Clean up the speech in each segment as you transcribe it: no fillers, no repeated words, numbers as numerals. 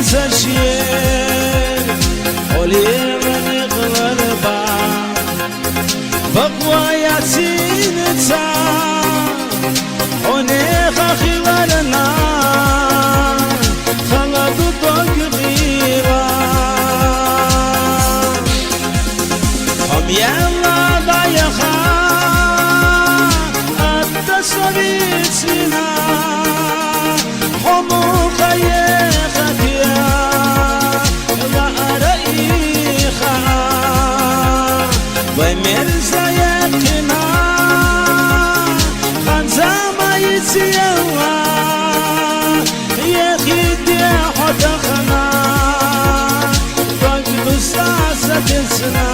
زشير قولي من غربا بقوى ياسين تسا هوني خاخي ولنا خلط طق غيرا هم يلا ضايخا التصويت سنا حمو خيخك يا رأيخا ومرزا يكنا خانزا ما يتسيوا يخيد يا حدخنا فقد ساسة سنا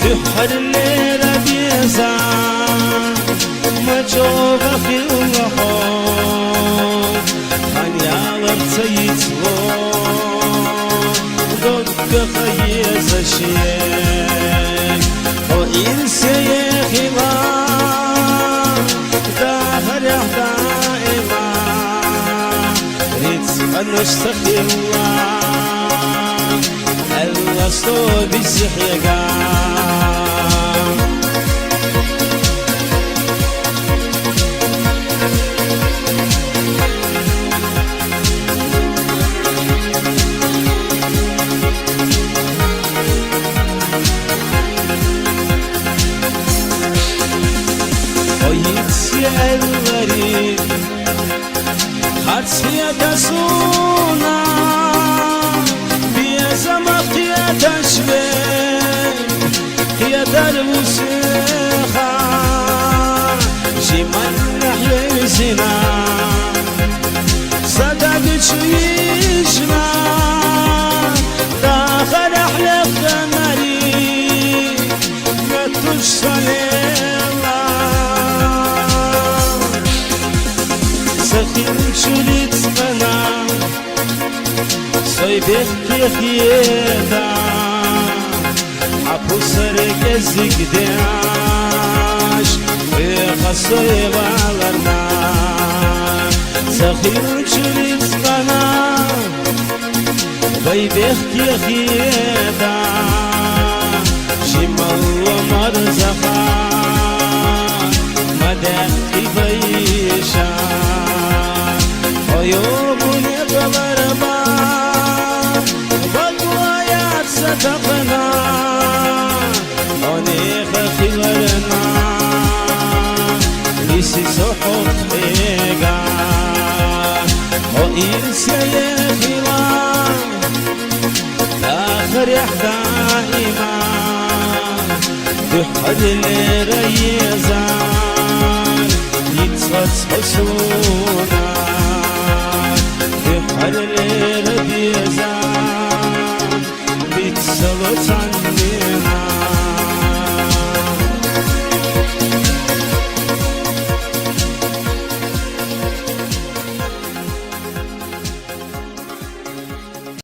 بحر الليلة بيزا مجوب في الرحوم خان يالب تيتلو دق خيز الشيك وإنسي خلا داخل دائما ريت نشتخي الله الوصو بالسحيقا الغريب خرسية تسونا بيزمق يا تشبيك يا دروسيخا شمال نحيي زنا صدق شويشنا داخل أحلى خمري ما تشصلي شليت سمنا صيبك يخيدا عبو سرق الزقداش خصوي بالرنا سخير شليت سمنا صيبك يخيدا شمال ومرزقا مدى بيشا عيوبني غربا بقوايات ستقنا أني خخيرنا ليسي سحوق إيقا وإنسي يخيلا آخر دائما بحد الريزان يتصف حسونا بحر الليل بيزان